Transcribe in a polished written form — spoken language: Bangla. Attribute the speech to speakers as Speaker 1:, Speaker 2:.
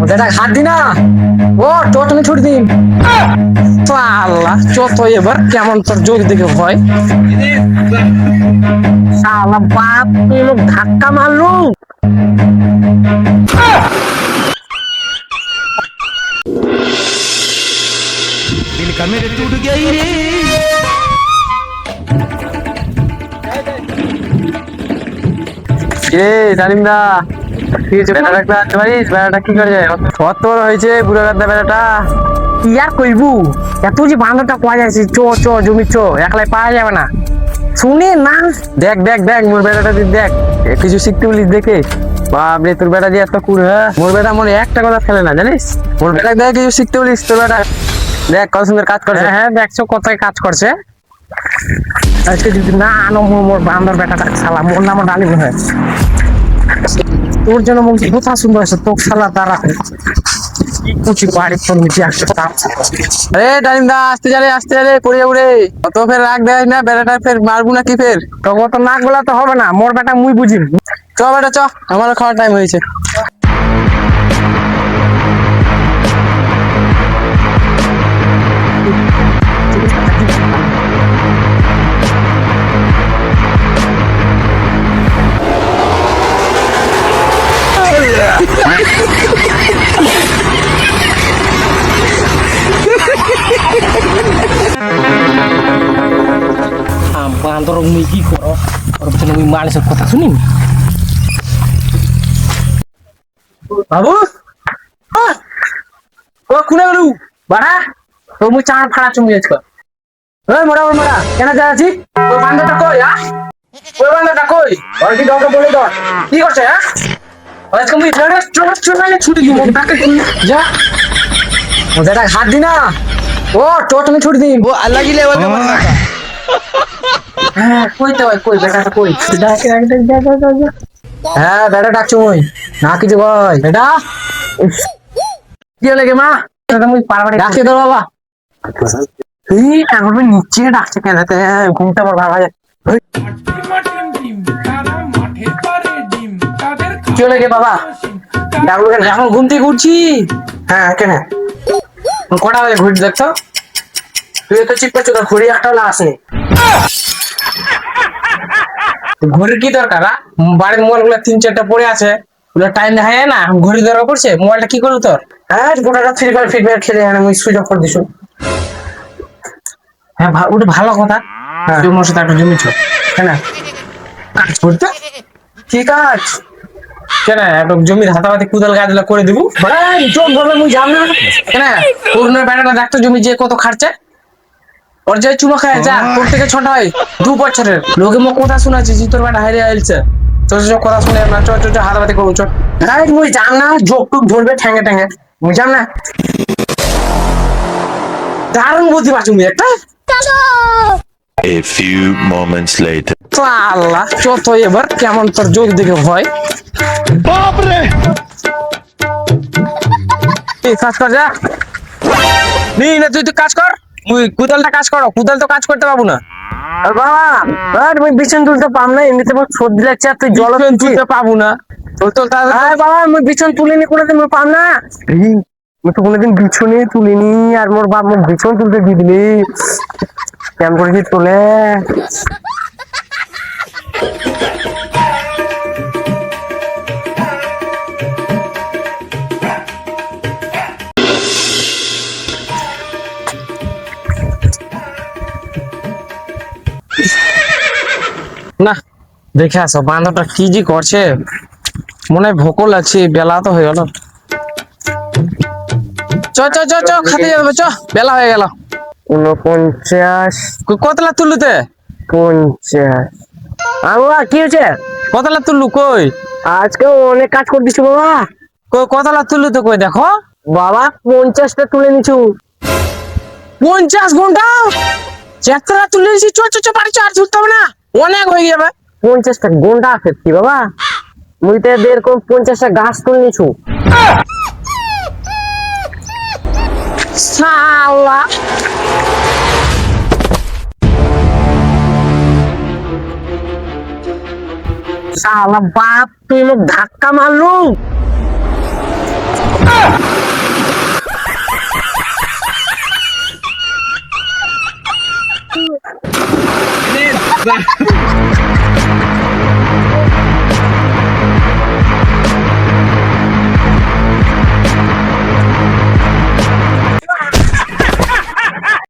Speaker 1: ওটা হাত দি না। ও টোট আমি ছুটি দিন। আল্লাহ চত এবার কেমন তোর জোর দেখে ভয়। শালা বাপ তুই লোক ধাক্কা মারলু।
Speaker 2: दिल का मेरे टूट गई रे।
Speaker 1: জানিমদা বেড়াটা আনতে পারিস? বেড়াটা কি করে কত বড় হয়েছে বুড়ো গাদা বেড়াটা। কি আর কইবু, এত যে বান্ধবটা পাওয়া যাচ্ছে। চো চো জমি চো, একলাই পাওয়া যাবে না। শুনে না, দেখ দেখ দেখ মোর বেড়াটা দেখ, কিছু শিখতে বলিস দেখে। বাপরে তোর বেটা যে এত কুড়, মোর বেটা মনে একটা কথা ফেলে না জানিস। মোর বেটা দেখ কিছু শিখতে বলিস, তোর বেটা দেখ কত সুন্দর কাজ করছে। হ্যাঁ দেখছো কত কাজ করছে। আজকে যদি না আনো মোর বান্দর বেটাটা শালা মোর নাম ডালি হয়। তোর জন্য মুখ কথা সুন্দর আছে, তোর শালা তারা কুচি বাড়ি ফোন মিটি আসছে। আরে ডালিমদা আসতে যারে পড়ে যাবো রে। অত ফের রাগ দেয় না, বেটাটা ফের মারবো নাকি ফের? তখন তো নাক গোলা তো হবে না, মোর বেটা মুই বুঝিম। চ বেটা চ, আমারও খাওয়ার টাইম হয়েছে। বান্দর মুই কি করো, ওর পিছনে মুই মানুষের কথা শুনি। বাবু ও খুলে গেলু বাড়া, তো মুই চাঁড় ফাড়া চুমি আজকে। ওই মোড়া ওর মোড়া কেন যা আছি? ওই বান্দরটা কই? ওই বান্দরটা কই? ওর কি দরকার বলে দর কি করছে? আজকে মুই ছুটি দিব তাকে যা। ওটা হাত দি না। ও টোট আমি ছুটি দিন।
Speaker 2: वो अलग ही लेवल का बंदा था।
Speaker 1: হ্যাঁ কই তো কই বেটাটা কই? হ্যাঁ বেটা ডাকছো মুই না কিছু কই বেটা। কি লাগে মা? মুই পারবাড়ি ডাকছে তোর বাবা। এই এখন নিচে ডাকছে কেন? ঘুমটা আমার ভালো যায়। কি লাগে বাবা? ডাকলো কেন? এখন ঘুম থেকে উঠছি। হ্যাঁ কেন কটা বাজে ঘুরতে দেখছো? তুই তো চিপ করছো, ঘুরি একটা আসেনি। ঘড়ির কি দরকার? বাড়ির মোবাইল গুলো 3-4টা পড়ে আছে, ওগুলো টাইম দেখা যায় না। ঘড়ি দরকার পড়ছে, মোবাইলটা কি করবো তোর? হ্যাঁ গোটাটা ফ্রি ফায়ার খেলে আমি সুইচ অফ করে দিছো। হ্যাঁ ওটা ভালো কথা। তুই মোর সাথে একটা জমিছ কেন কাজ করতে? কি কাজ? কেন একটা জমির হাতাবাতি কুদাল গাছগুলো করে দিব চোখ ধরবে মুই যাম না কেন? পুরনো বেড়াটা ডাক্তার জমি যে কত খাচ্ছে, ওর যে চুমা খায় যা তোর থেকে ছোট হয় 2 বছরের লোকে মো কথা শোনাচ্ছি যে তোর বেটা হারিয়ে আইলছে। তোর যে কথা শুনে না চ চ হাতাবাতি করবো চ। মুই যাম না, যোগ টুক ধরবে ঠ্যাঙে ঠ্যাঙে, মুই যাম না। দারুণ বুদ্ধি পাচ্ছি মুই একটা।
Speaker 3: A few moments later.
Speaker 1: আল্লাহ চত এবার কেমন তোর যোগ দেখে ভয়।
Speaker 2: बाप रे।
Speaker 1: কাজ কর যা। নি না তুই কাজ কর, মুই কুদালটা কাজ করো। কুদাল তো কাজ করতে পারবো না। আর বাবা মুই বিছান তুলতে পাম না, এমনিতে আমার সর্দি লাগছে। আর তুই জল তুলতে পাবো না। বাবা মুই বিছান তুলিনি কোনোদিন, মুই পাম না। মুই তো কোনোদিন বিছনে তুলিনি, আর মোর বাপ মুখ বিছন তুলতে দিয়ে দিলি কেমন করে কি তোলে। না দেখে আসো বান্ধবটা কি জি করছে, মনে হয় ভোকও লাগছে। বেলা তো হয়ে গেল, চ চ চ চ খাতে যাবে চ, বেলা হয়ে গেল। 49 কতলা তুললুতে? 50। বাবা কি হয়েছে? কতলা তুললু কই? আজকে অনেক কাজ করে দিছি বাবা। কই কতলা তুললু তো কই দেখো বাবা? 50টা তুলে নিছু। 50 ঘন্টা চেতরা তুলে নিছি। চ চ চ বাড়ি চ, আর তুলতে হবে না, অনেক হয়ে যাবে। 50টা ঘন্টা আছে কি বাবা? মুই তো এরকম 50টা গাছ তুলে নিছু। শালা শালা বাপ তুই লোক ধাক্কা মারলু।
Speaker 4: না